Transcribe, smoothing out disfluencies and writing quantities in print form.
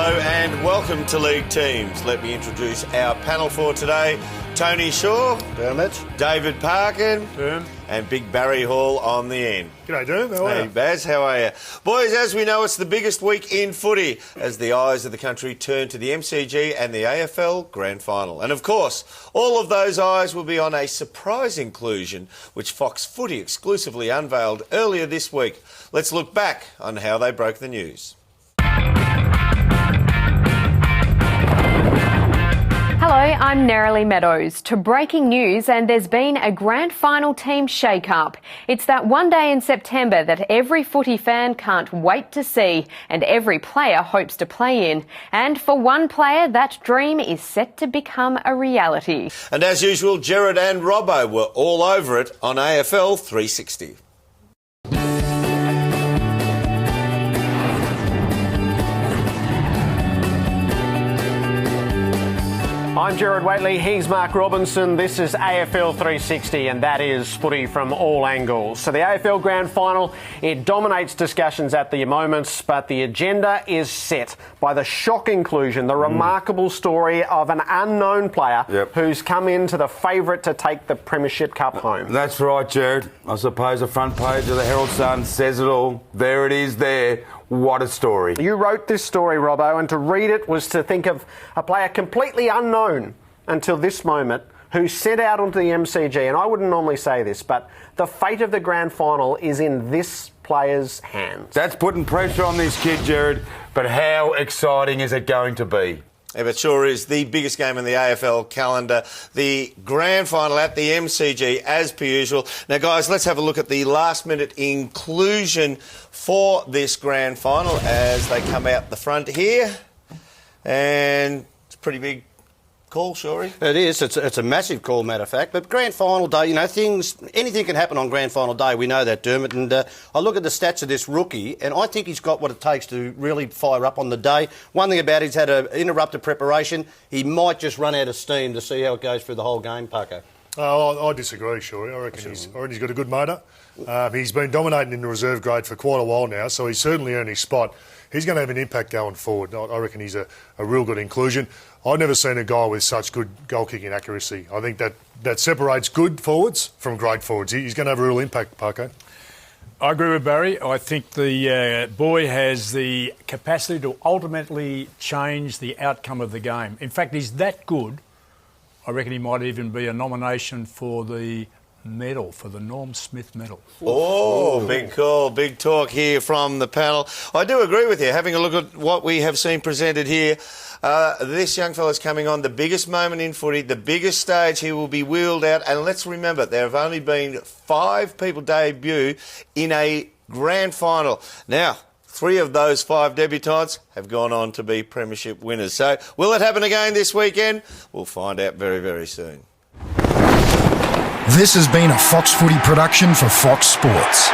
Hello and welcome to League Teams. Let me introduce our panel for today. Tony Shaw, Dermot, David Parkin, and Big Barry Hall on the end. G'day, Derm. How are you? Hey, Baz, how are you? Boys, as we know, it's the biggest week in footy as the eyes of the country turn to the MCG and the AFL Grand Final. And of course, all of those eyes will be on a surprise inclusion which Fox Footy exclusively unveiled earlier this week. Let's look back on how they broke the news. Hello, I'm Nerily Meadows. To breaking news, and there's been a grand final team shake-up. It's that one day in September that every footy fan can't wait to see and every player hopes to play in. And for one player, that dream is set to become a reality. And as usual, Gerard and Robbo were all over it on AFL 360. I'm Gerard Whateley, he's Mark Robinson, this is AFL 360 and that is footy from all angles. So the AFL Grand Final, it dominates discussions at the moment, but the agenda is set by the shock inclusion, the remarkable story of an unknown player who's come into the favourite to take the Premiership Cup home. That's right, Gerard. I suppose the front page of the Herald Sun says it all. There it is there. What a story. You wrote this story, Robbo, and to read it was to think of a player completely unknown until this moment who set out onto the MCG, and I wouldn't normally say this, but the fate of the grand final is in this player's hands. That's putting pressure on this kid, Gerard, but how exciting is it going to be? Yeah, it sure is the biggest game in the AFL calendar, the grand final at the MCG, as per usual. Now, guys, let's have a look at the last-minute inclusion for this grand final as they come out the front here. And it's a pretty big call, Shorey. It is. It's a massive call, matter of fact. But grand final day, you know, anything can happen on grand final day. We know that, Dermot. And I look at the stats of this rookie, and I think he's got what it takes to really fire up on the day. One thing about it, he's had an interrupted preparation. He might just run out of steam to see how it goes through the whole game, Paco. I disagree, Shorey. I reckon he's got a good motor. He's been dominating in the reserve grade for quite a while now, so he's certainly earned his spot. He's going to have an impact going forward. I reckon he's a real good inclusion. I've never seen a guy with such good goal-kicking accuracy. I think that separates good forwards from great forwards. He's going to have a real impact, Paco. I agree with Barry. I think the boy has the capacity to ultimately change the outcome of the game. In fact, he's that good, I reckon he might even be a nomination for the medal, for the Norm Smith medal. Oh, big call, big talk here from the panel. I do agree with you. Having a look at what we have seen presented here, this young fella's coming on the biggest moment in footy, the biggest stage he will be wheeled out. And let's remember, there have only been 5 people debut in a grand final. Now, 3 of those 5 debutants have gone on to be premiership winners. So will it happen again this weekend? We'll find out very, very soon. This has been a Fox Footy production for Fox Sports.